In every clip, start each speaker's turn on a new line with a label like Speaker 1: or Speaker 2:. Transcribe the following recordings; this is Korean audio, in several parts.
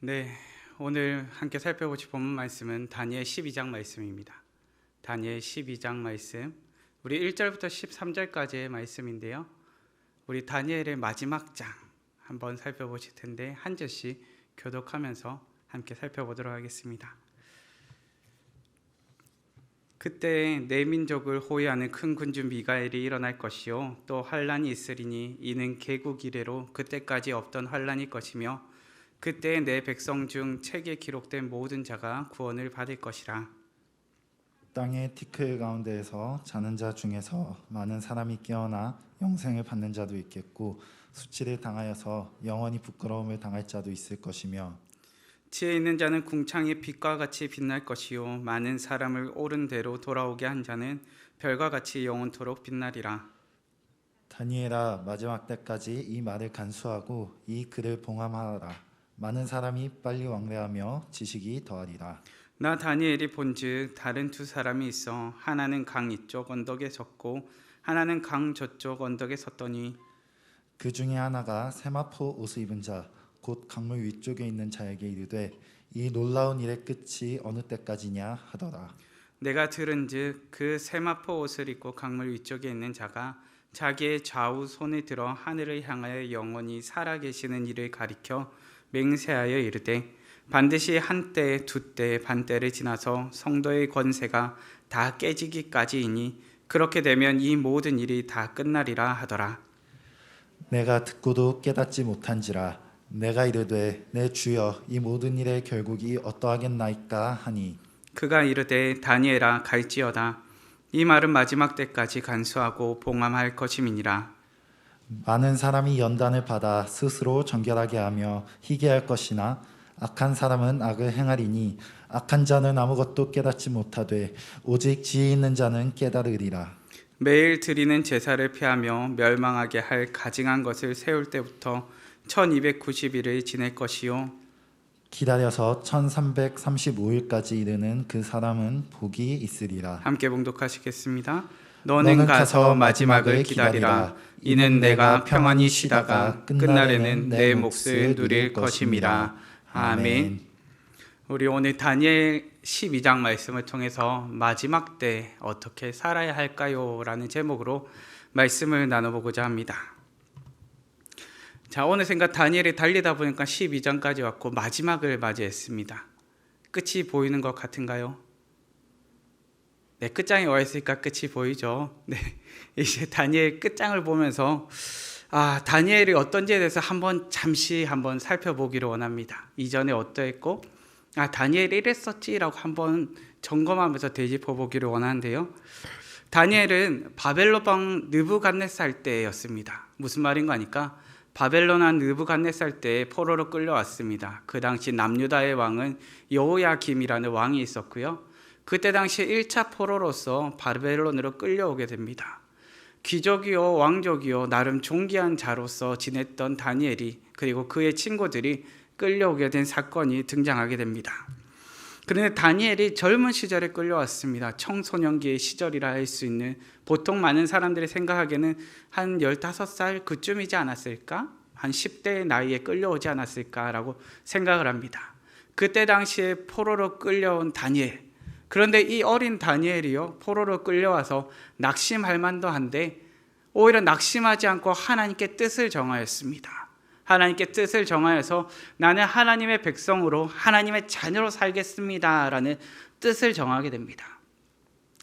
Speaker 1: 네, 오늘 함께 살펴보실 본문 말씀은 다니엘 12장 말씀입니다. 다니엘 12장 말씀, 우리 1절부터 13절까지의 말씀인데요. 우리 다니엘의 마지막 장 한번 살펴보실 텐데 한 절씩 교독하면서 함께 살펴보도록 하겠습니다. 그때 내 민족을 호위하는 큰 군주 미가엘이 일어날 것이요 또 환란이 있으리니 이는 개국 이래로 그때까지 없던 환란일 것이며 그때 내 백성 중 책에 기록된 모든 자가 구원을 받을 것이라.
Speaker 2: 땅의 티끌 가운데에서 자는 자 중에서 많은 사람이 깨어나 영생을 받는 자도 있겠고 수치를 당하여서 영원히 부끄러움을 당할 자도 있을 것이며
Speaker 1: 지혜 있는 자는 궁창의 빛과 같이 빛날 것이요 많은 사람을 옳은 대로 돌아오게 한 자는 별과 같이 영원토록 빛나리라.
Speaker 2: 다니엘아, 마지막 때까지 이 말을 간수하고 이 글을 봉함하라. 많은 사람이 빨리 왕래하며 지식이 더하리라.
Speaker 1: 나 다니엘이 본즉 다른 두 사람이 있어 하나는 강 이쪽 언덕에 섰고 하나는 강 저쪽 언덕에 섰더니
Speaker 2: 그 중에 하나가 세마포 옷을 입은 자 곧 강물 위쪽에 있는 자에게 이르되 이 놀라운 일의 끝이 어느 때까지냐 하더라.
Speaker 1: 내가 들은즉 그 세마포 옷을 입고 강물 위쪽에 있는 자가 자기의 좌우 손을 들어 하늘을 향하여 영원히 살아계시는 이를 가리켜 맹세하여 이르되 반드시 한때 두때 반때를 지나서 성도의 권세가 다 깨지기까지이니 그렇게 되면 이 모든 일이 다 끝나리라 하더라.
Speaker 2: 내가 듣고도 깨닫지 못한지라. 내가 이르되 내 주여 이 모든 일의 결국이 어떠하겠나이까 하니
Speaker 1: 그가 이르되 다니엘아 갈지어다. 이 말은 마지막 때까지 간수하고 봉함할 것임이니라.
Speaker 2: 많은 사람이 연단을 받아 스스로 정결하게 하며 희게할 것이나 악한 사람은 악을 행하리니 악한 자는 아무것도 깨닫지 못하되 오직 지혜 있는 자는 깨달으리라.
Speaker 1: 매일 드리는 제사를 피하며 멸망하게 할 가증한 것을 세울 때부터 1290일을 지낼 것이요
Speaker 2: 기다려서 1335일까지 이르는 그 사람은 복이 있으리라.
Speaker 1: 함께 봉독하시겠습니다. 너는 가서 마지막을 기다리라. 이는 내가 평안히 쉬다가 끝날에는 내 몫을 누릴 것임이라. 아멘. 우리 오늘 다니엘 12장 말씀을 통해서 마지막 때 어떻게 살아야 할까요? 라는 제목으로 말씀을 나눠보고자 합니다. 자, 어느샌가 다니엘이 달리다 보니까 12장까지 왔고 마지막을 맞이했습니다. 끝이 보이는 것 같은가요? 네, 끝장에 와 있으니까 끝이 보이죠. 네, 이제 다니엘 끝장을 보면서 다니엘이 어떤지에 대해서 잠시 살펴보기를 원합니다. 이전에 어떠했고 다니엘이 이랬었지라고 한번 점검하면서 되짚어보기를 원하는데요. 다니엘은 바벨론 왕 느부갓네살 때였습니다. 무슨 말인가 하니까 바벨론 왕 느부갓네살 때 포로로 끌려왔습니다. 그 당시 남유다의 왕은 여호야김이라는 왕이 있었고요. 그때 당시 1차 포로로서 바벨론으로 끌려오게 됩니다. 귀족이요 왕족이요 나름 존귀한 자로서 지냈던 다니엘이 그리고 그의 친구들이 끌려오게 된 사건이 등장하게 됩니다. 그런데 다니엘이 젊은 시절에 끌려왔습니다. 청소년기의 시절이라 할 수 있는, 보통 많은 사람들이 생각하기에는 한 15살 그쯤이지 않았을까? 한 10대의 나이에 끌려오지 않았을까라고 생각을 합니다. 그때 당시에 포로로 끌려온 다니엘, 그런데 이 어린 다니엘이요 포로로 끌려와서 낙심할 만도 한데 오히려 낙심하지 않고 하나님께 뜻을 정하였습니다. 하나님께 뜻을 정하여서 나는 하나님의 백성으로 하나님의 자녀로 살겠습니다 라는 뜻을 정하게 됩니다.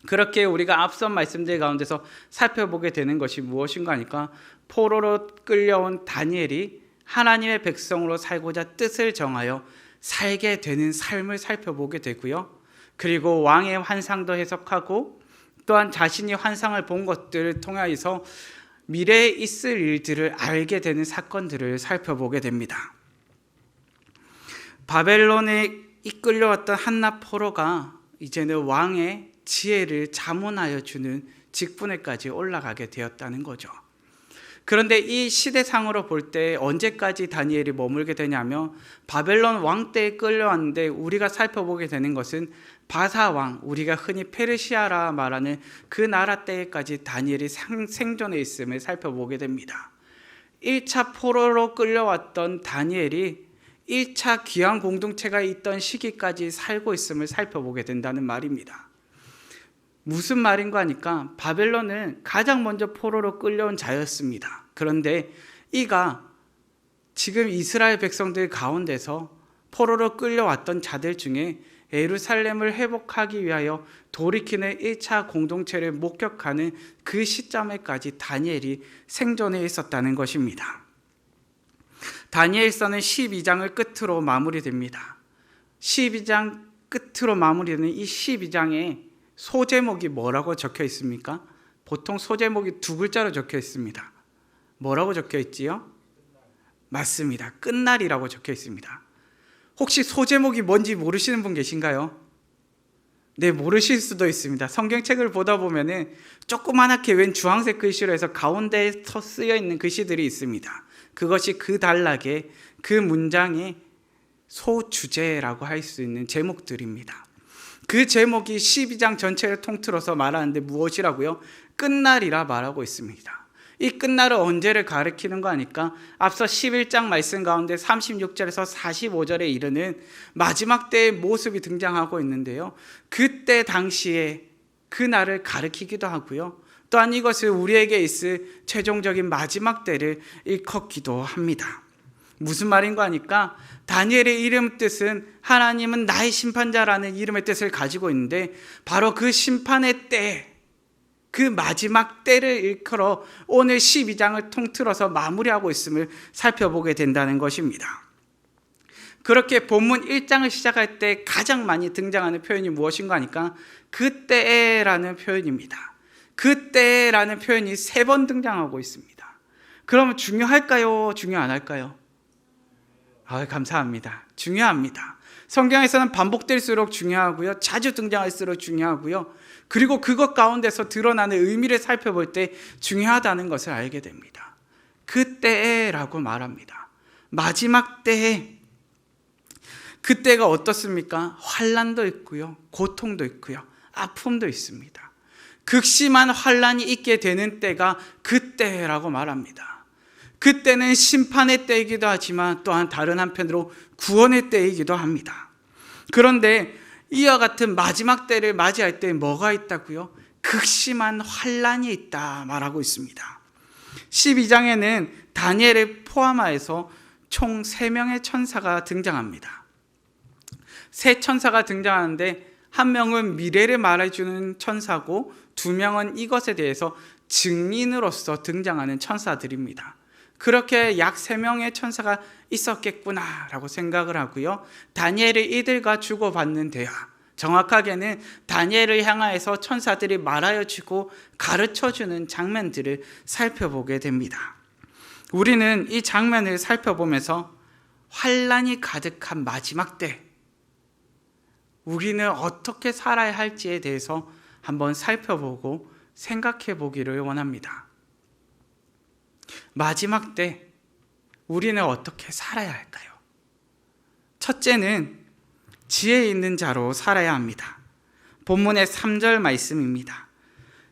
Speaker 1: 그렇게 우리가 앞선 말씀들 가운데서 살펴보게 되는 것이 무엇인가 하니까 포로로 끌려온 다니엘이 하나님의 백성으로 살고자 뜻을 정하여 살게 되는 삶을 살펴보게 되고요. 그리고 왕의 환상도 해석하고 또한 자신이 환상을 본 것들을 통하여서 미래에 있을 일들을 알게 되는 사건들을 살펴보게 됩니다. 바벨론에 이끌려왔던 한낱 포로가 이제는 왕의 지혜를 자문하여 주는 직분에까지 올라가게 되었다는 거죠. 그런데 이 시대상으로 볼 때 언제까지 다니엘이 머물게 되냐면 바벨론 왕 때에 끌려왔는데 우리가 살펴보게 되는 것은 바사왕, 우리가 흔히 페르시아라 말하는 그 나라 때까지 다니엘이 생존해 있음을 살펴보게 됩니다. 1차 포로로 끌려왔던 다니엘이 1차 귀환 공동체가 있던 시기까지 살고 있음을 살펴보게 된다는 말입니다. 무슨 말인가 하니까 바벨론은 가장 먼저 포로로 끌려온 자였습니다. 그런데 이가 지금 이스라엘 백성들 가운데서 포로로 끌려왔던 자들 중에 예루살렘을 회복하기 위하여 돌이키는 1차 공동체를 목격하는 그 시점에까지 다니엘이 생존해 있었다는 것입니다. 다니엘서는 12장을 끝으로 마무리됩니다. 12장 끝으로 마무리되는 이 12장에 소제목이 뭐라고 적혀 있습니까? 보통 소제목이 두 글자로 적혀 있습니다. 뭐라고 적혀 있지요? 맞습니다. 끝날이라고 적혀 있습니다. 혹시 소제목이 뭔지 모르시는 분 계신가요? 네, 모르실 수도 있습니다. 성경책을 보다 보면은 조그만하게 웬 주황색 글씨로 해서 가운데에 쓰여 있는 글씨들이 있습니다. 그것이 그 단락에 그 문장의 소주제라고 할 수 있는 제목들입니다. 그 제목이 12장 전체를 통틀어서 말하는데 무엇이라고요? 끝날이라 말하고 있습니다. 이 끝날은 언제를 가리키는 거 아니까 앞서 11장 말씀 가운데 36절에서 45절에 이르는 마지막 때의 모습이 등장하고 있는데요. 그때 당시에 그 날을 가리키기도 하고요. 또한 이것을 우리에게 있을 최종적인 마지막 때를 일컫기도 합니다. 무슨 말인가 하니까 다니엘의 이름 뜻은 하나님은 나의 심판자라는 이름의 뜻을 가지고 있는데 바로 그 심판의 때, 그 마지막 때를 일컬어 오늘 12장을 통틀어서 마무리하고 있음을 살펴보게 된다는 것입니다. 그렇게 본문 1장을 시작할 때 가장 많이 등장하는 표현이 무엇인가 하니까 그때라는 표현입니다. 그때라는 표현이 3번 등장하고 있습니다. 그러면 중요할까요? 중요 안 할까요? 감사합니다. 중요합니다. 성경에서는 반복될수록 중요하고요. 자주 등장할수록 중요하고요. 그리고 그것 가운데서 드러나는 의미를 살펴볼 때 중요하다는 것을 알게 됩니다. 그때라고 말합니다. 마지막 때에 그때가 어떻습니까? 환난도 있고요. 고통도 있고요. 아픔도 있습니다. 극심한 환난이 있게 되는 때가 그때라고 말합니다. 그때는 심판의 때이기도 하지만 또한 다른 한편으로 구원의 때이기도 합니다. 그런데 이와 같은 마지막 때를 맞이할 때 뭐가 있다고요? 극심한 환난이 있다 말하고 있습니다. 12장에는 다니엘을 포함하여서 총 3명의 천사가 등장합니다. 3 천사가 등장하는데 한 명은 미래를 말해주는 천사고 2명은 이것에 대해서 증인으로서 등장하는 천사들입니다. 그렇게 약 3명의 천사가 있었겠구나라고 생각을 하고요. 다니엘이 이들과 주고받는 대화, 정확하게는 다니엘을 향하여서 천사들이 말하여주고 가르쳐주는 장면들을 살펴보게 됩니다. 우리는 이 장면을 살펴보면서 환난이 가득한 마지막 때 우리는 어떻게 살아야 할지에 대해서 한번 살펴보고 생각해 보기를 원합니다. 마지막 때 우리는 어떻게 살아야 할까요? 첫째는 지혜 있는 자로 살아야 합니다. 본문의 3절 말씀입니다.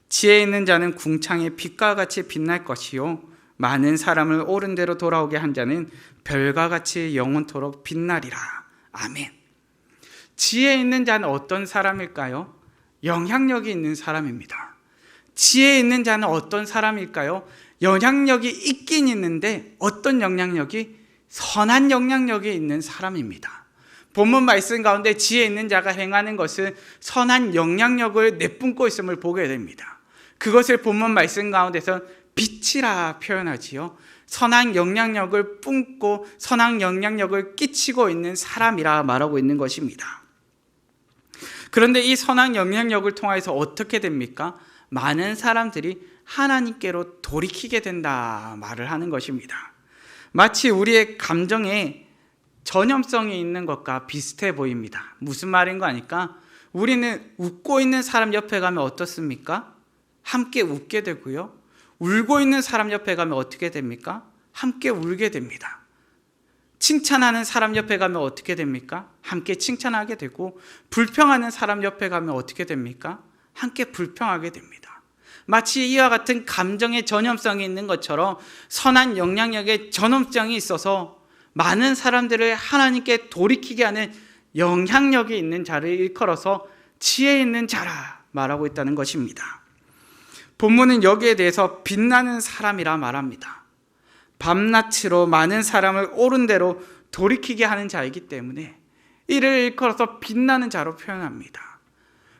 Speaker 1: 지혜 있는 자는 궁창의 빛과 같이 빛날 것이요 많은 사람을 옳은 대로 돌아오게 한 자는 별과 같이 영원토록 빛나리라. 아멘. 지혜 있는 자는 어떤 사람일까요? 영향력이 있는 사람입니다. 지혜 있는 자는 어떤 사람일까요? 영향력이 있긴 있는데 어떤 영향력이? 선한 영향력이 있는 사람입니다. 본문 말씀 가운데 지혜 있는 자가 행하는 것은 선한 영향력을 내뿜고 있음을 보게 됩니다. 그것을 본문 말씀 가운데서 빛이라 표현하지요. 선한 영향력을 뿜고 선한 영향력을 끼치고 있는 사람이라 말하고 있는 것입니다. 그런데 이 선한 영향력을 통해서 어떻게 됩니까? 많은 사람들이 하나님께로 돌이키게 된다 말을 하는 것입니다. 마치 우리의 감정에 전염성이 있는 것과 비슷해 보입니다. 무슨 말인가 하니까 우리는 웃고 있는 사람 옆에 가면 어떻습니까? 함께 웃게 되고요. 울고 있는 사람 옆에 가면 어떻게 됩니까? 함께 울게 됩니다. 칭찬하는 사람 옆에 가면 어떻게 됩니까? 함께 칭찬하게 되고 불평하는 사람 옆에 가면 어떻게 됩니까? 함께 불평하게 됩니다. 마치 이와 같은 감정의 전염성이 있는 것처럼 선한 영향력에 전염성이 있어서 많은 사람들을 하나님께 돌이키게 하는 영향력이 있는 자를 일컬어서 지혜 있는 자라 말하고 있다는 것입니다. 본문은 여기에 대해서 빛나는 사람이라 말합니다. 밤낮으로 많은 사람을 옳은 대로 돌이키게 하는 자이기 때문에 이를 일컬어서 빛나는 자로 표현합니다.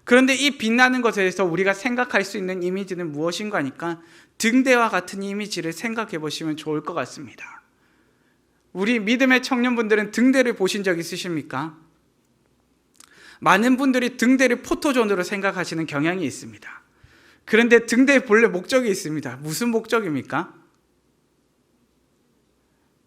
Speaker 1: 그런데 이 빛나는 것에 대해서 우리가 생각할 수 있는 이미지는 무엇인가 하니까 등대와 같은 이미지를 생각해 보시면 좋을 것 같습니다. 우리 믿음의 청년분들은 등대를 보신 적 있으십니까? 많은 분들이 등대를 포토존으로 생각하시는 경향이 있습니다. 그런데 등대에 본래 목적이 있습니다. 무슨 목적입니까?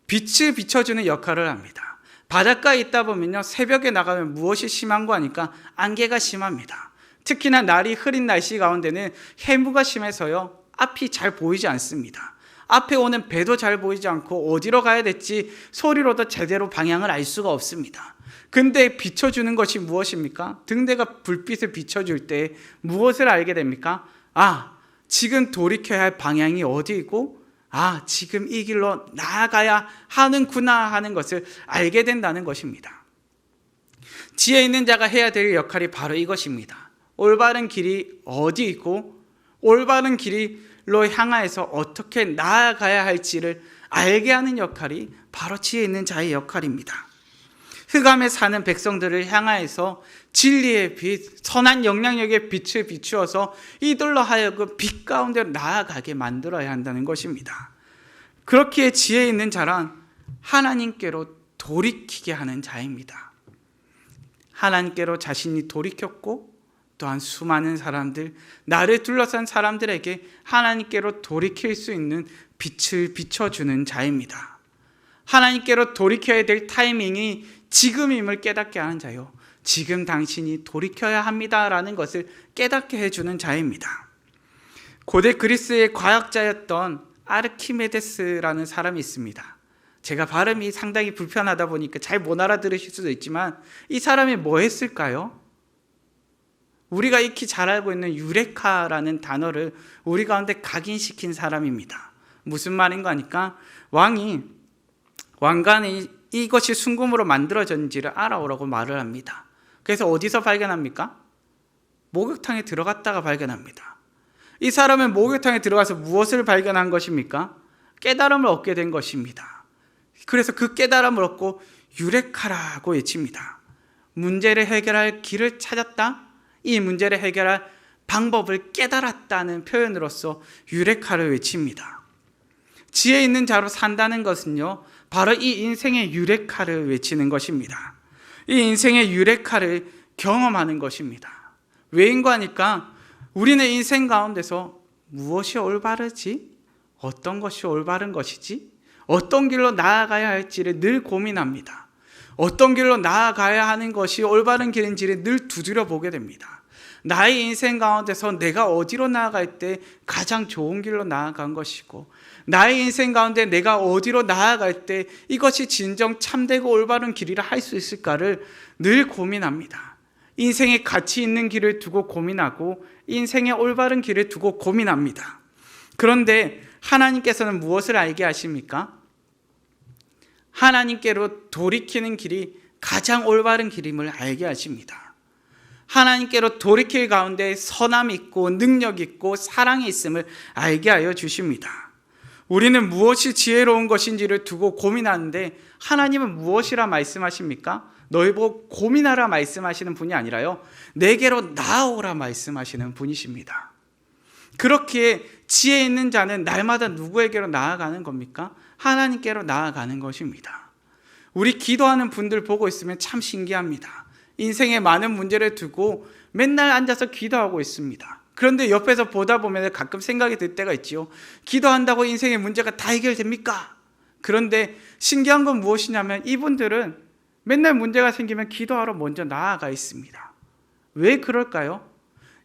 Speaker 1: 빛을 비춰주는 역할을 합니다. 바닷가에 있다 보면요, 새벽에 나가면 무엇이 심한가 하니까 안개가 심합니다. 특히나 날이 흐린 날씨 가운데는 해무가 심해서요, 앞이 잘 보이지 않습니다. 앞에 오는 배도 잘 보이지 않고 어디로 가야 될지 소리로도 제대로 방향을 알 수가 없습니다. 근데 비춰주는 것이 무엇입니까? 등대가 불빛을 비춰줄 때 무엇을 알게 됩니까? 아, 지금 돌이켜야 할 방향이 어디이고, 아, 지금 이 길로 나아가야 하는구나 하는 것을 알게 된다는 것입니다. 지혜 있는 자가 해야 될 역할이 바로 이것입니다. 올바른 길이 어디 있고 올바른 길로 향하여서 어떻게 나아가야 할지를 알게 하는 역할이 바로 지혜 있는 자의 역할입니다. 흑암에 사는 백성들을 향하여서 진리의 빛, 선한 영향력의 빛을 비추어서 이들로 하여금 빛 가운데 나아가게 만들어야 한다는 것입니다. 그렇기에 지혜 있는 자란 하나님께로 돌이키게 하는 자입니다. 하나님께로 자신이 돌이켰고 또한 수많은 사람들, 나를 둘러싼 사람들에게 하나님께로 돌이킬 수 있는 빛을 비춰주는 자입니다. 하나님께로 돌이켜야 될 타이밍이 지금임을 깨닫게 하는 자요, 지금 당신이 돌이켜야 합니다라는 것을 깨닫게 해주는 자입니다. 고대 그리스의 과학자였던 아르키메데스라는 사람이 있습니다. 제가 발음이 상당히 불편하다 보니까 잘 못 알아들으실 수도 있지만 이 사람이 뭐 했을까요? 우리가 익히 잘 알고 있는 유레카라는 단어를 우리 가운데 각인시킨 사람입니다. 무슨 말인가 하니까 왕관이 이것이 순금으로 만들어졌는지를 알아오라고 말을 합니다. 그래서 어디서 발견합니까? 목욕탕에 들어갔다가 발견합니다. 이 사람은 목욕탕에 들어가서 무엇을 발견한 것입니까? 깨달음을 얻게 된 것입니다. 그래서 그 깨달음을 얻고 유레카라고 외칩니다. 문제를 해결할 길을 찾았다? 이 문제를 해결할 방법을 깨달았다는 표현으로서 유레카를 외칩니다. 지혜 있는 자로 산다는 것은요, 바로 이 인생의 유레카를 외치는 것입니다. 이 인생의 유레카를 경험하는 것입니다. 왜인가 하니까 우리는 인생 가운데서 무엇이 올바르지? 어떤 것이 올바른 것이지? 어떤 길로 나아가야 할지를 늘 고민합니다. 어떤 길로 나아가야 하는 것이 올바른 길인지를 늘 두드려 보게 됩니다. 나의 인생 가운데서 내가 어디로 나아갈 때 가장 좋은 길로 나아간 것이고, 나의 인생 가운데 내가 어디로 나아갈 때 이것이 진정 참되고 올바른 길이라 할 수 있을까를 늘 고민합니다. 인생의 가치 있는 길을 두고 고민하고 인생의 올바른 길을 두고 고민합니다. 그런데 하나님께서는 무엇을 알게 하십니까? 하나님께로 돌이키는 길이 가장 올바른 길임을 알게 하십니다. 하나님께로 돌이킬 가운데 선함이 있고 능력이 있고 사랑이 있음을 알게 하여 주십니다. 우리는 무엇이 지혜로운 것인지를 두고 고민하는데 하나님은 무엇이라 말씀하십니까? 너희 보고 고민하라 말씀하시는 분이 아니라요, 내게로 나아오라 말씀하시는 분이십니다. 그렇기에 지혜 있는 자는 날마다 누구에게로 나아가는 겁니까? 하나님께로 나아가는 것입니다. 우리 기도하는 분들 보고 있으면 참 신기합니다. 인생의 많은 문제를 두고 맨날 앉아서 기도하고 있습니다. 그런데 옆에서 보다 보면 가끔 생각이 들 때가 있지요. 기도한다고 인생의 문제가 다 해결됩니까? 그런데 신기한 건 무엇이냐면 이분들은 맨날 문제가 생기면 기도하러 먼저 나아가 있습니다. 왜 그럴까요?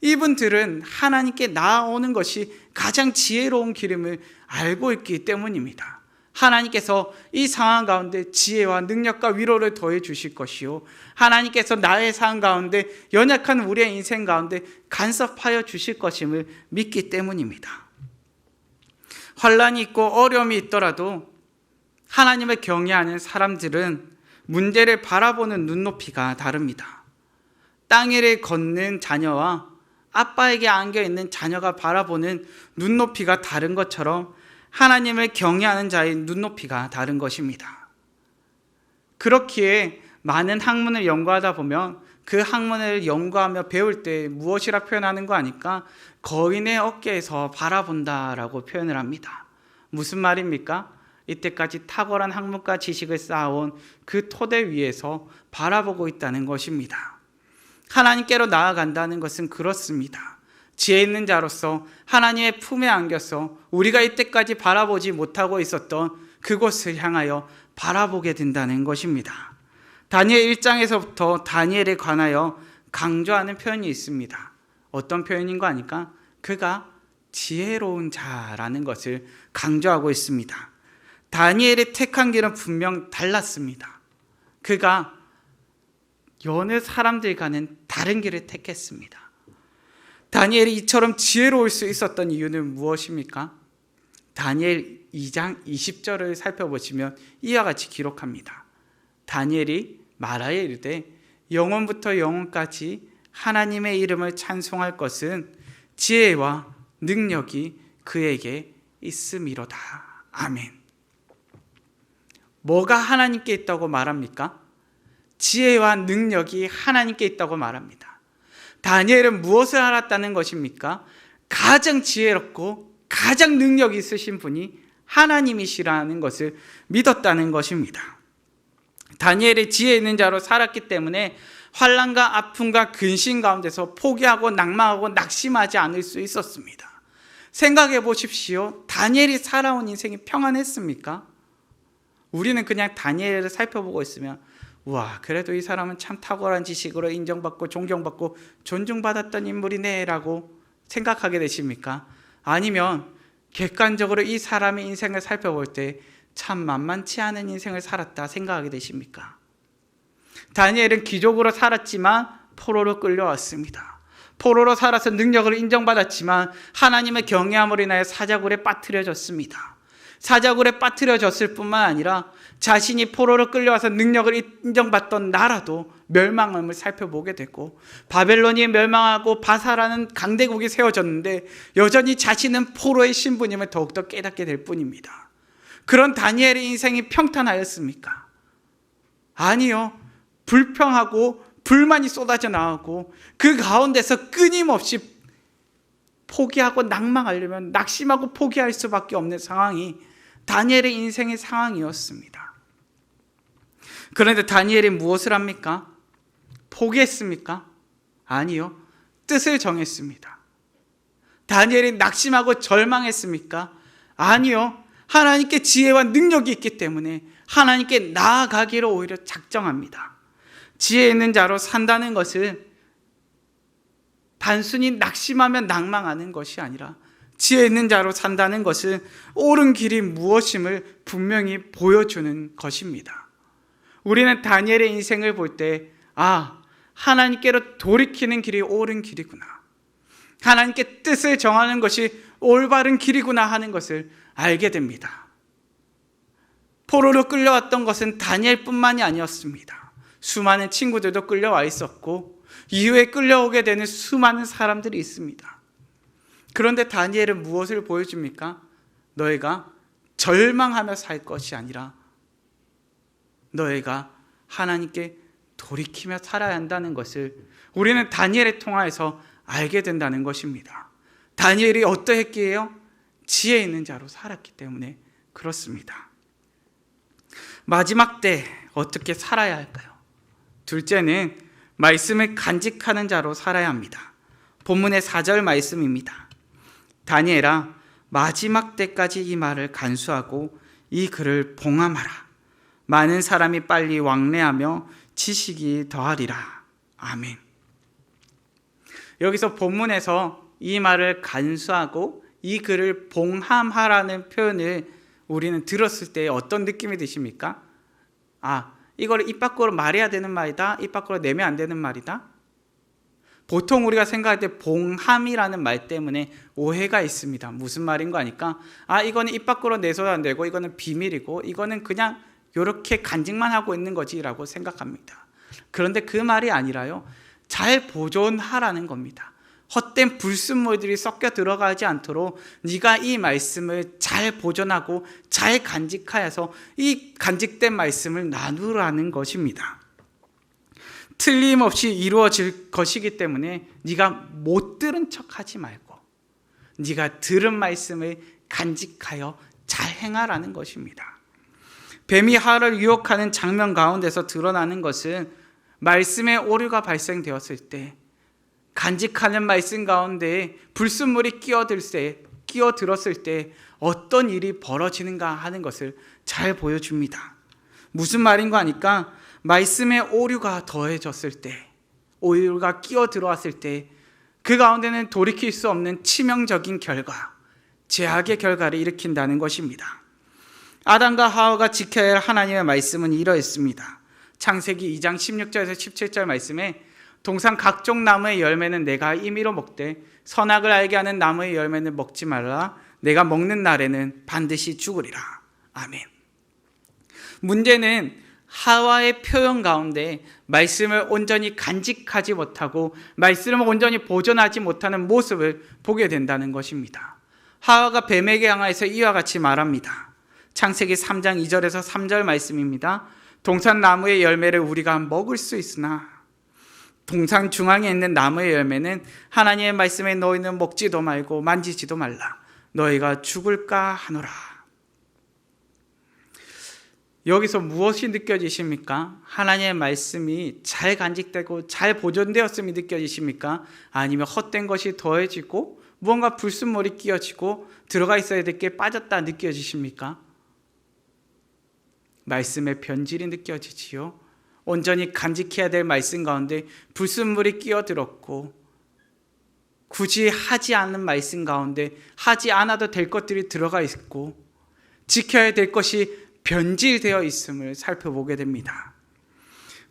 Speaker 1: 이분들은 하나님께 나아오는 것이 가장 지혜로운 길임을 알고 있기 때문입니다. 하나님께서 이 상황 가운데 지혜와 능력과 위로를 더해 주실 것이요, 하나님께서 나의 상황 가운데 연약한 우리의 인생 가운데 간섭하여 주실 것임을 믿기 때문입니다. 환난이 있고 어려움이 있더라도 하나님을 경외하는 사람들은 문제를 바라보는 눈높이가 다릅니다. 땅 위를 걷는 자녀와 아빠에게 안겨있는 자녀가 바라보는 눈높이가 다른 것처럼 하나님을 경외하는 자의 눈높이가 다른 것입니다. 그렇기에 많은 학문을 연구하다 보면 그 학문을 연구하며 배울 때 무엇이라 표현하는 거 아니까 거인의 어깨에서 바라본다라고 표현을 합니다. 무슨 말입니까? 이때까지 탁월한 학문과 지식을 쌓아온 그 토대 위에서 바라보고 있다는 것입니다. 하나님께로 나아간다는 것은 그렇습니다. 지혜 있는 자로서 하나님의 품에 안겨서 우리가 이때까지 바라보지 못하고 있었던 그곳을 향하여 바라보게 된다는 것입니다. 다니엘 1장에서부터 다니엘에 관하여 강조하는 표현이 있습니다. 어떤 표현인 거 아니까? 그가 지혜로운 자라는 것을 강조하고 있습니다. 다니엘의 택한 길은 분명 달랐습니다. 그가 여느 사람들과는 다른 길을 택했습니다. 다니엘이 이처럼 지혜로울 수 있었던 이유는 무엇입니까? 다니엘 2장 20절을 살펴보시면 이와 같이 기록합니다. 다니엘이 말하여 이르되 영원부터 영원까지 하나님의 이름을 찬송할 것은 지혜와 능력이 그에게 있음이로다. 아멘. 뭐가 하나님께 있다고 말합니까? 지혜와 능력이 하나님께 있다고 말합니다. 다니엘은 무엇을 알았다는 것입니까? 가장 지혜롭고 가장 능력이 있으신 분이 하나님이시라는 것을 믿었다는 것입니다. 다니엘이 지혜 있는 자로 살았기 때문에 환난과 아픔과 근심 가운데서 포기하고 낭망하고 낙심하지 않을 수 있었습니다. 생각해 보십시오. 다니엘이 살아온 인생이 평안했습니까? 우리는 그냥 다니엘을 살펴보고 있으면 와, 그래도 이 사람은 참 탁월한 지식으로 인정받고 존경받고 존중받았던 인물이네 라고 생각하게 되십니까? 아니면 객관적으로 이 사람의 인생을 살펴볼 때 참 만만치 않은 인생을 살았다 생각하게 되십니까? 다니엘은 귀족으로 살았지만 포로로 끌려왔습니다. 포로로 살아서 능력을 인정받았지만 하나님의 경외함으로 인하여 사자굴에 빠뜨려졌습니다. 사자굴에 빠뜨려졌을 뿐만 아니라 자신이 포로로 끌려와서 능력을 인정받던 나라도 멸망함을 살펴보게 됐고, 바벨론이 멸망하고 바사라는 강대국이 세워졌는데 여전히 자신은 포로의 신분임을 더욱더 깨닫게 될 뿐입니다. 그런 다니엘의 인생이 평탄하였습니까? 아니요. 불평하고 불만이 쏟아져 나오고 그 가운데서 끊임없이 포기하고 낭망하려면 낙심하고 포기할 수밖에 없는 상황이 다니엘의 인생의 상황이었습니다. 그런데 다니엘이 무엇을 합니까? 포기했습니까? 아니요. 뜻을 정했습니다. 다니엘이 낙심하고 절망했습니까? 아니요. 하나님께 지혜와 능력이 있기 때문에 하나님께 나아가기를 오히려 작정합니다. 지혜 있는 자로 산다는 것은 단순히 낙심하며 낭망하는 것이 아니라 지혜 있는 자로 산다는 것은 옳은 길이 무엇임을 분명히 보여주는 것입니다. 우리는 다니엘의 인생을 볼 때 하나님께로 돌이키는 길이 옳은 길이구나, 하나님께 뜻을 정하는 것이 올바른 길이구나 하는 것을 알게 됩니다. 포로로 끌려왔던 것은 다니엘뿐만이 아니었습니다. 수많은 친구들도 끌려와 있었고 이후에 끌려오게 되는 수많은 사람들이 있습니다. 그런데 다니엘은 무엇을 보여줍니까? 너희가 절망하며 살 것이 아니라 너희가 하나님께 돌이키며 살아야 한다는 것을 우리는 다니엘을 통하여서 알게 된다는 것입니다. 다니엘이 어떠했기에요? 지혜 있는 자로 살았기 때문에 그렇습니다. 마지막 때 어떻게 살아야 할까요? 둘째는 말씀을 간직하는 자로 살아야 합니다. 본문의 4절 말씀입니다. 다니엘아, 마지막 때까지 이 말을 간수하고 이 글을 봉함하라. 많은 사람이 빨리 왕래하며 지식이 더하리라. 아멘. 여기서 본문에서 이 말을 간수하고 이 글을 봉함하라는 표현을 우리는 들었을 때 어떤 느낌이 드십니까? 이걸 입 밖으로 말해야 되는 말이다, 입 밖으로 내면 안 되는 말이다. 보통 우리가 생각할 때 봉함이라는 말 때문에 오해가 있습니다. 무슨 말인 거 아니까? 이거는 입 밖으로 내서도 안 되고 이거는 비밀이고 이거는 그냥 이렇게 간직만 하고 있는 거지라고 생각합니다. 그런데 그 말이 아니라요, 잘 보존하라는 겁니다. 헛된 불순물들이 섞여 들어가지 않도록 네가 이 말씀을 잘 보존하고 잘 간직하여서 이 간직된 말씀을 나누라는 것입니다. 틀림없이 이루어질 것이기 때문에 네가 못 들은 척하지 말고 네가 들은 말씀을 간직하여 잘 행하라는 것입니다. 뱀이 하와를 유혹하는 장면 가운데서 드러나는 것은 말씀의 오류가 발생되었을 때, 간직하는 말씀 가운데 불순물이 끼어들었을 때 어떤 일이 벌어지는가 하는 것을 잘 보여줍니다. 무슨 말인가 하니까 말씀의 오류가 더해졌을 때, 오류가 끼어들어왔을 때 그 가운데는 돌이킬 수 없는 치명적인 결과, 죄악의 결과를 일으킨다는 것입니다. 아담과 하와가 지켜야 할 하나님의 말씀은 이러했습니다. 창세기 2장 16절에서 17절 말씀에 동산 각종 나무의 열매는 내가 임의로 먹되 선악을 알게 하는 나무의 열매는 먹지 말라. 내가 먹는 날에는 반드시 죽으리라. 아멘. 문제는 하와의 표현 가운데 말씀을 온전히 간직하지 못하고 말씀을 온전히 보존하지 못하는 모습을 보게 된다는 것입니다. 하와가 뱀에게 향하여서 이와 같이 말합니다. 창세기 3장 2절에서 3절 말씀입니다. 동산 나무의 열매를 우리가 먹을 수 있으나 동산 중앙에 있는 나무의 열매는 하나님의 말씀에 너희는 먹지도 말고 만지지도 말라. 너희가 죽을까 하노라. 여기서 무엇이 느껴지십니까? 하나님의 말씀이 잘 간직되고 잘 보존되었음이 느껴지십니까? 아니면 헛된 것이 더해지고 무언가 불순물이 끼어지고 들어가 있어야 될 게 빠졌다 느껴지십니까? 말씀의 변질이 느껴지지요. 온전히 간직해야 될 말씀 가운데 불순물이 끼어들었고 굳이 하지 않는 말씀 가운데 하지 않아도 될 것들이 들어가 있고 지켜야 될 것이 변질되어 있음을 살펴보게 됩니다.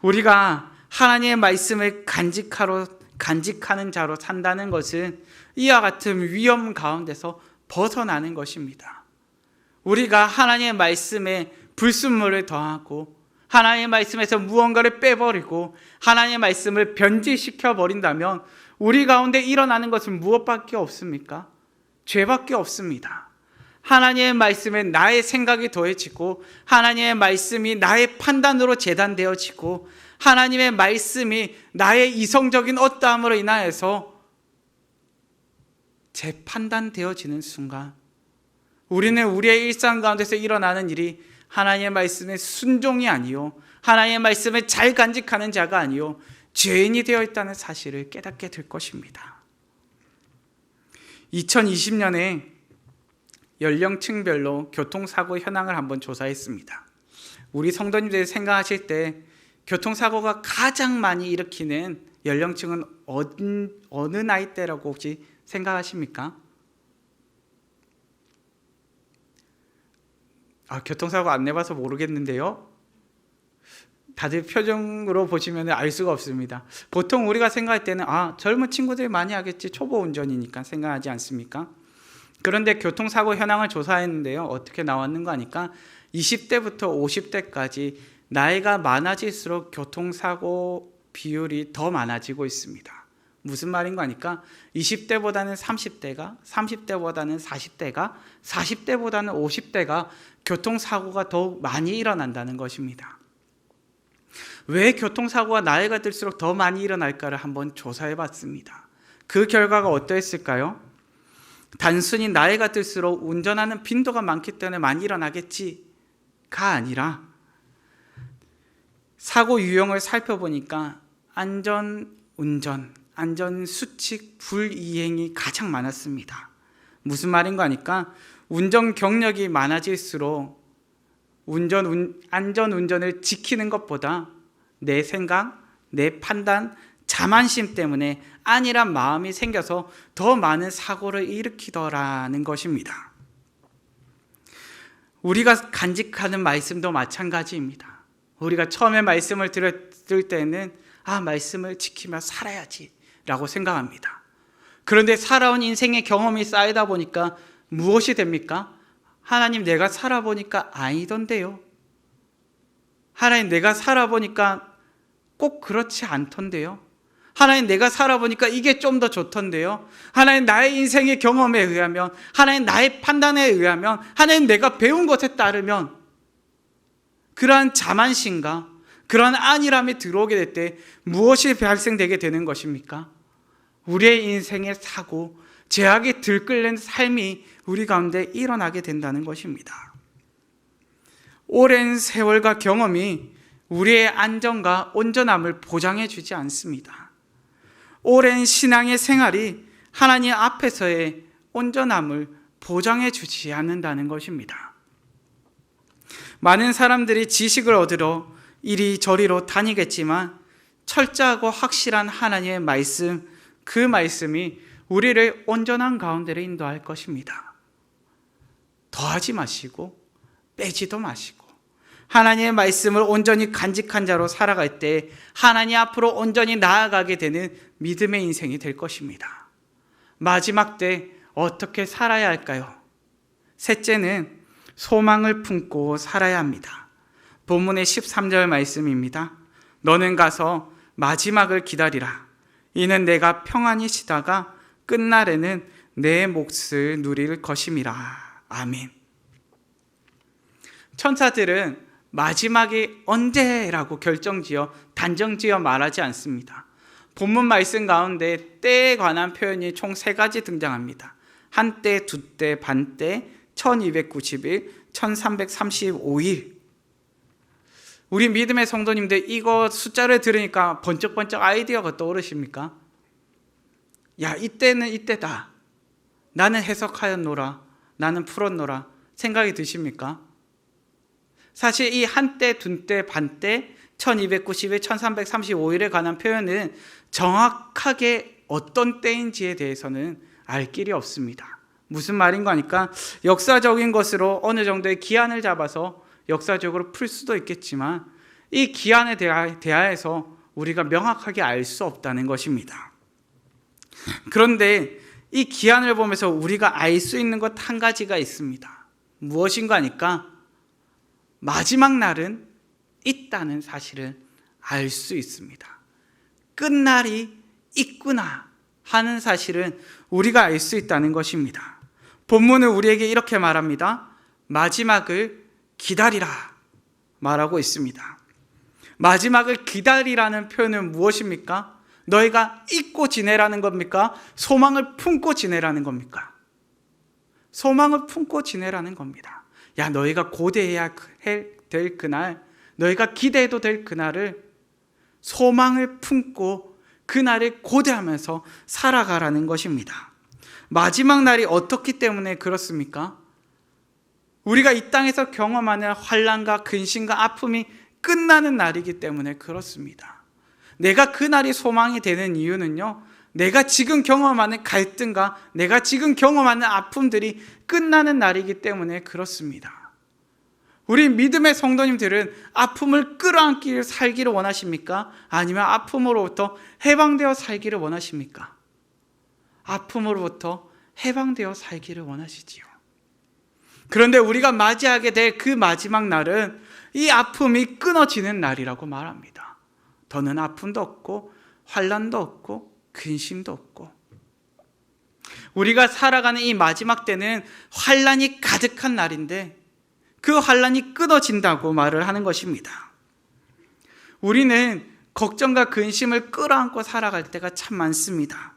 Speaker 1: 우리가 하나님의 말씀을 간직하는 자로 산다는 것은 이와 같은 위험 가운데서 벗어나는 것입니다. 우리가 하나님의 말씀에 불순물을 더하고 하나님의 말씀에서 무언가를 빼버리고 하나님의 말씀을 변질시켜 버린다면 우리 가운데 일어나는 것은 무엇밖에 없습니까? 죄밖에 없습니다. 하나님의 말씀에 나의 생각이 더해지고 하나님의 말씀이 나의 판단으로 재단되어지고 하나님의 말씀이 나의 이성적인 어떠함으로 인하여서 재판단되어지는 순간 우리는 우리의 일상 가운데서 일어나는 일이 하나님의 말씀의 순종이 아니요 하나님의 말씀을 잘 간직하는 자가 아니요 죄인이 되어 있다는 사실을 깨닫게 될 것입니다. 2020년에 연령층별로 교통사고 현황을 한번 조사했습니다. 우리 성도님들이 생각하실 때 교통사고가 가장 많이 일으키는 연령층은 어느 나이대라고 혹시 생각하십니까? 교통사고 안 내봐서 모르겠는데요. 다들 표정으로 보시면 알 수가 없습니다. 보통 우리가 생각할 때는 젊은 친구들이 많이 하겠지, 초보 운전이니까 생각하지 않습니까? 그런데 교통사고 현황을 조사했는데요. 어떻게 나왔는가 하니까 20대부터 50대까지 나이가 많아질수록 교통사고 비율이 더 많아지고 있습니다. 무슨 말인가 하니까 20대보다는 30대가, 30대보다는 40대가, 40대보다는 50대가 교통사고가 더욱 많이 일어난다는 것입니다. 왜 교통사고가 나이가 들수록 더 많이 일어날까를 한번 조사해 봤습니다. 그 결과가 어떠했을까요? 단순히 나이가 들수록 운전하는 빈도가 많기 때문에 많이 일어나겠지가 아니라 사고 유형을 살펴보니까 안전운전, 안전수칙 불이행이 가장 많았습니다. 무슨 말인가 하니까 운전 경력이 많아질수록 안전운전을 지키는 것보다 내 생각, 내 판단, 자만심 때문에 안일한 마음이 생겨서 더 많은 사고를 일으키더라는 것입니다. 우리가 간직하는 말씀도 마찬가지입니다. 우리가 처음에 말씀을 들을 때는 말씀을 지키며 살아야지, 라고 생각합니다. 그런데 살아온 인생의 경험이 쌓이다 보니까 무엇이 됩니까? 하나님, 내가 살아보니까 아니던데요. 하나님, 내가 살아보니까 꼭 그렇지 않던데요. 하나님, 내가 살아보니까 이게 좀 더 좋던데요. 하나님, 나의 인생의 경험에 의하면, 하나님, 나의 판단에 의하면, 하나님, 내가 배운 것에 따르면, 그러한 자만심과 그러한 안일함이 들어오게 될 때 무엇이 발생되게 되는 것입니까? 우리의 인생의 사고, 죄악에 들끓는 삶이 우리 가운데 일어나게 된다는 것입니다. 오랜 세월과 경험이 우리의 안정과 온전함을 보장해 주지 않습니다. 오랜 신앙의 생활이 하나님 앞에서의 온전함을 보장해 주지 않는다는 것입니다. 많은 사람들이 지식을 얻으러 이리저리로 다니겠지만 철저하고 확실한 하나님의 말씀, 그 말씀이 우리를 온전한 가운데로 인도할 것입니다. 더하지 마시고 빼지도 마시고 하나님의 말씀을 온전히 간직한 자로 살아갈 때 하나님 앞으로 온전히 나아가게 되는 믿음의 인생이 될 것입니다. 마지막 때 어떻게 살아야 할까요? 셋째는 소망을 품고 살아야 합니다. 본문의 13절 말씀입니다. 너는 가서 마지막을 기다리라. 이는 내가 평안히 쉬다가 끝날에는 내 몫을 누릴 것임이라. 아멘. 천사들은 마지막이 언제라고 결정지어 단정지어 말하지 않습니다. 본문 말씀 가운데 때에 관한 표현이 총 3가지 등장합니다. 한때, 두때, 반때, 1290일, 1335일. 우리 믿음의 성도님들, 이거 숫자를 들으니까 번쩍번쩍 아이디어가 떠오르십니까? 야, 이때는 이때다. 나는 해석하였노라. 나는 풀었노라. 생각이 드십니까? 사실 이 한때, 둔때, 반때, 1290일, 1335일에 관한 표현은 정확하게 어떤 때인지에 대해서는 알 길이 없습니다. 무슨 말인가 하니까 역사적인 것으로 어느 정도의 기한을 잡아서 역사적으로 풀 수도 있겠지만 이 기한에 대하여서 우리가 명확하게 알 수 없다는 것입니다. 그런데 이 기한을 보면서 우리가 알 수 있는 것 한 가지가 있습니다. 무엇인가 하니까 마지막 날은 있다는 사실을 알 수 있습니다. 끝날이 있구나 하는 사실은 우리가 알 수 있다는 것입니다. 본문은 우리에게 이렇게 말합니다. 마지막을 기다리라 말하고 있습니다. 마지막을 기다리라는 표현은 무엇입니까? 너희가 잊고 지내라는 겁니까? 소망을 품고 지내라는 겁니까? 소망을 품고 지내라는 겁니다. 야, 너희가 고대해야 될 그날, 너희가 기대해도 될 그날을 소망을 품고 그날을 고대하면서 살아가라는 것입니다. 마지막 날이 어떻기 때문에 그렇습니까? 우리가 이 땅에서 경험하는 환난과 근심과 아픔이 끝나는 날이기 때문에 그렇습니다. 내가 그날이 소망이 되는 이유는요, 내가 지금 경험하는 갈등과 내가 지금 경험하는 아픔들이 끝나는 날이기 때문에 그렇습니다. 우리 믿음의 성도님들은 아픔을 끌어안기를 살기를 원하십니까? 아니면 아픔으로부터 해방되어 살기를 원하십니까? 아픔으로부터 해방되어 살기를 원하시지요. 그런데 우리가 맞이하게 될 그 마지막 날은 이 아픔이 끊어지는 날이라고 말합니다. 더는 아픔도 없고 환난도 없고 근심도 없고, 우리가 살아가는 이 마지막 때는 환난이 가득한 날인데 그 환난이 끊어진다고 말을 하는 것입니다. 우리는 걱정과 근심을 끌어안고 살아갈 때가 참 많습니다.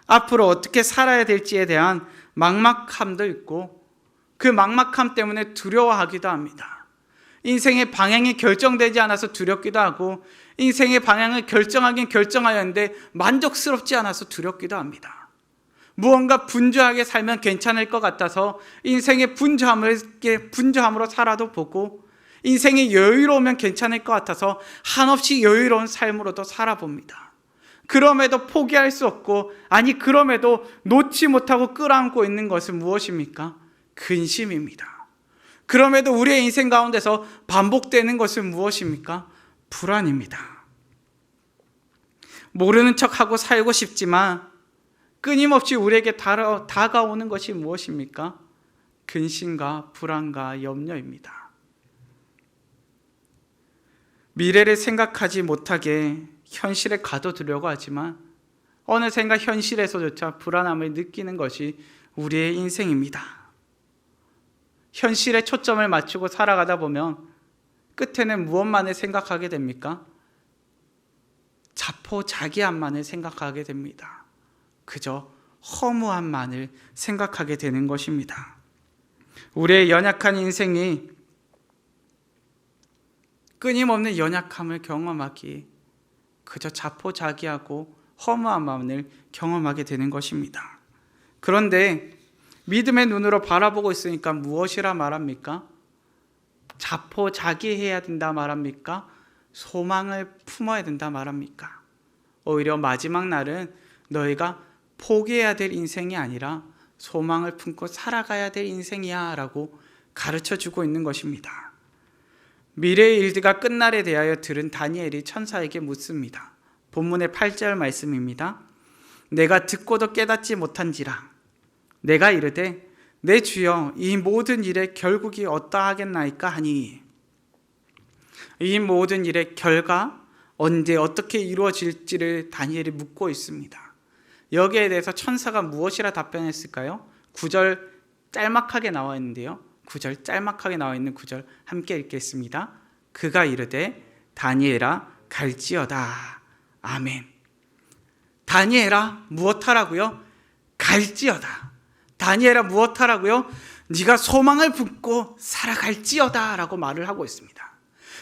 Speaker 1: 앞으로 어떻게 살아야 될지에 대한 막막함도 있고 그 막막함 때문에 두려워하기도 합니다. 인생의 방향이 결정되지 않아서 두렵기도 하고 인생의 방향을 결정하긴 결정하였는데 만족스럽지 않아서 두렵기도 합니다. 무언가 분주하게 살면 괜찮을 것 같아서 인생의 분주함으로 살아도 보고 인생이 여유로우면 괜찮을 것 같아서 한없이 여유로운 삶으로도 살아봅니다. 그럼에도 포기할 수 없고, 아니 그럼에도 놓지 못하고 끌어안고 있는 것은 무엇입니까? 근심입니다. 그럼에도 우리의 인생 가운데서 반복되는 것은 무엇입니까? 불안입니다. 모르는 척하고 살고 싶지만 끊임없이 우리에게 다가오는 것이 무엇입니까? 근심과 불안과 염려입니다. 미래를 생각하지 못하게 현실에 가둬두려고 하지만 어느샌가 현실에서조차 불안함을 느끼는 것이 우리의 인생입니다. 현실에 초점을 맞추고 살아가다 보면 끝에는 무엇만을 생각하게 됩니까? 자포자기함만을 생각하게 됩니다. 그저 허무함만을 생각하게 되는 것입니다. 우리의 연약한 인생이 끊임없는 연약함을 경험하기 그저 자포자기하고 허무함만을 경험하게 되는 것입니다. 그런데 믿음의 눈으로 바라보고 있으니까 무엇이라 말합니까? 자포자기해야 된다 말합니까? 소망을 품어야 된다 말합니까? 오히려 마지막 날은 너희가 포기해야 될 인생이 아니라 소망을 품고 살아가야 될 인생이야 라고 가르쳐주고 있는 것입니다. 미래의 일들과 끝날에 대하여 들은 다니엘이 천사에게 묻습니다. 본문의 8절 말씀입니다. 내가 듣고도 깨닫지 못한지라 내가 이르되 내 주여 이 모든 일의 결국이 어떠하겠나이까 하니 이 모든 일의 결과 언제 어떻게 이루어질지를 다니엘이 묻고 있습니다. 여기에 대해서 천사가 무엇이라 답변했을까요? 9절 짤막하게 나와 있는데요. 9절 짤막하게 나와 있는 9절 함께 읽겠습니다. 그가 이르되 다니엘아 갈지어다. 아멘. 다니엘아 무엇하라고요? 갈지어다. 다니엘아 무엇하라고요? 네가 소망을 품고 살아갈지어다 라고 말을 하고 있습니다.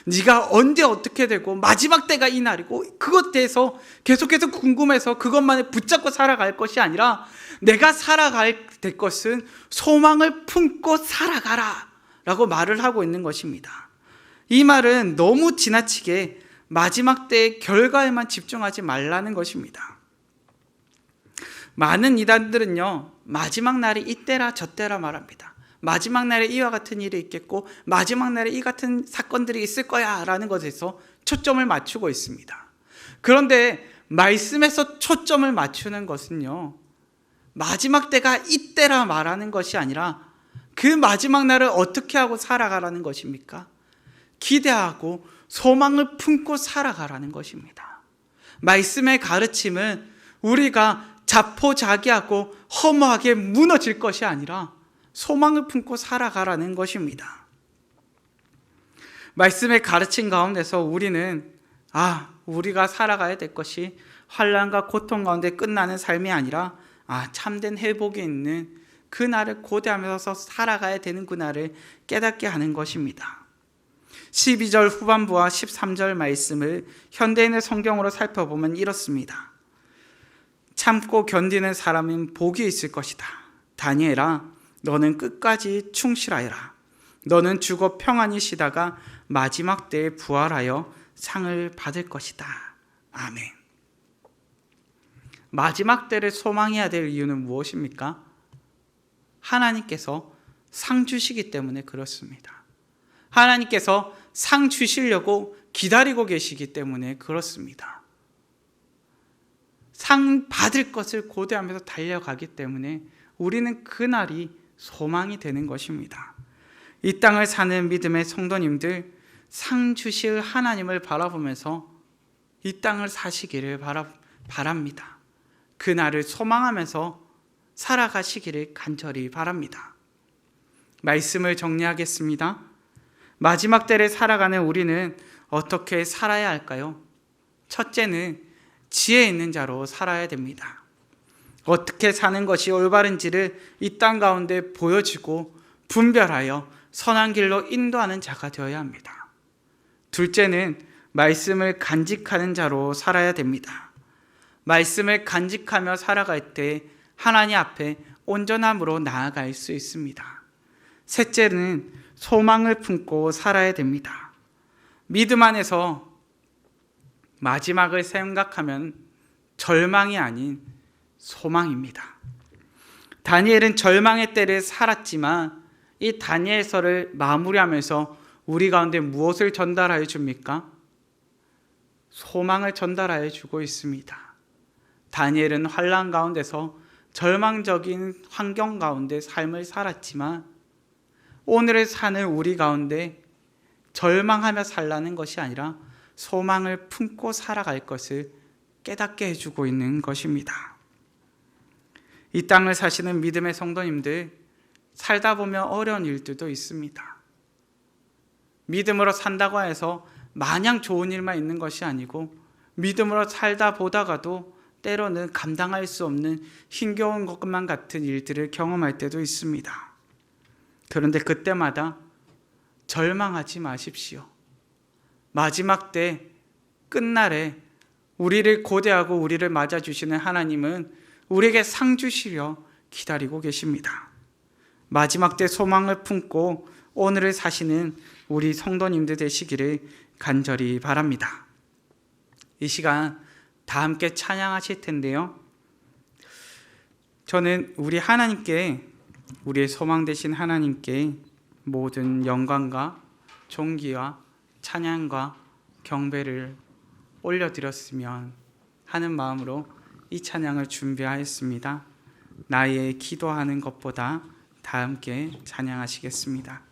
Speaker 1: 네가 언제 어떻게 되고 마지막 때가 이 날이고 그것 대해서 계속해서 궁금해서 그것만을 붙잡고 살아갈 것이 아니라 내가 살아갈 될 것은 소망을 품고 살아가라 라고 말을 하고 있는 것입니다. 이 말은 너무 지나치게 마지막 때의 결과에만 집중하지 말라는 것입니다. 많은 이단들은요 마지막 날이 이때라 저때라 말합니다. 마지막 날에 이와 같은 일이 있겠고 마지막 날에 이 같은 사건들이 있을 거야 라는 것에서 초점을 맞추고 있습니다. 그런데 말씀에서 초점을 맞추는 것은요 마지막 때가 이때라 말하는 것이 아니라 그 마지막 날을 어떻게 하고 살아가라는 것입니까? 기대하고 소망을 품고 살아가라는 것입니다. 말씀의 가르침은 우리가 자포자기하고 허무하게 무너질 것이 아니라 소망을 품고 살아가라는 것입니다. 말씀의 가르침 가운데서 우리는 우리가 살아가야 될 것이 환난과 고통 가운데 끝나는 삶이 아니라 참된 회복이 있는 그날을 고대하면서 살아가야 되는 그날을 깨닫게 하는 것입니다. 12절 후반부와 13절 말씀을 현대인의 성경으로 살펴보면 이렇습니다. 참고 견디는 사람은 복이 있을 것이다. 다니엘아 너는 끝까지 충실하여라. 너는 죽어 평안히 쉬다가 마지막 때에 부활하여 상을 받을 것이다. 아멘. 마지막 때를 소망해야 될 이유는 무엇입니까? 하나님께서 상 주시기 때문에 그렇습니다. 하나님께서 상 주시려고 기다리고 계시기 때문에 그렇습니다. 상 받을 것을 고대하면서 달려가기 때문에 우리는 그날이 소망이 되는 것입니다. 이 땅을 사는 믿음의 성도님들, 상 주실 하나님을 바라보면서 이 땅을 사시기를 바랍니다. 그날을 소망하면서 살아가시기를 간절히 바랍니다. 말씀을 정리하겠습니다. 마지막 때를 살아가는 우리는 어떻게 살아야 할까요? 첫째는 지혜 있는 자로 살아야 됩니다. 어떻게 사는 것이 올바른지를 이 땅 가운데 보여주고 분별하여 선한 길로 인도하는 자가 되어야 합니다. 둘째는 말씀을 간직하는 자로 살아야 됩니다. 말씀을 간직하며 살아갈 때 하나님 앞에 온전함으로 나아갈 수 있습니다. 셋째는 소망을 품고 살아야 됩니다. 믿음 안에서 마지막을 생각하면 절망이 아닌 소망입니다. 다니엘은 절망의 때를 살았지만 이 다니엘서를 마무리하면서 우리 가운데 무엇을 전달하여 줍니까? 소망을 전달하여 주고 있습니다. 다니엘은 환난 가운데서 절망적인 환경 가운데 삶을 살았지만 오늘을 사는 우리 가운데 절망하며 살라는 것이 아니라 소망을 품고 살아갈 것을 깨닫게 해주고 있는 것입니다. 이 땅을 사시는 믿음의 성도님들, 살다 보면 어려운 일들도 있습니다. 믿음으로 산다고 해서 마냥 좋은 일만 있는 것이 아니고 믿음으로 살다 보다가도 때로는 감당할 수 없는 힘겨운 것만 같은 일들을 경험할 때도 있습니다. 그런데 그때마다 절망하지 마십시오. 마지막 때 끝날에 우리를 고대하고 우리를 맞아주시는 하나님은 우리에게 상 주시려 기다리고 계십니다. 마지막 때 소망을 품고 오늘을 사시는 우리 성도님들 되시기를 간절히 바랍니다. 이 시간 다 함께 찬양하실 텐데요. 저는 우리 하나님께, 우리의 소망 되신 하나님께 모든 영광과 존귀와 찬양과 경배를 올려드렸으면 하는 마음으로 이 찬양을 준비하였습니다. 나의 기도하는 것보다 다 함께 찬양하시겠습니다.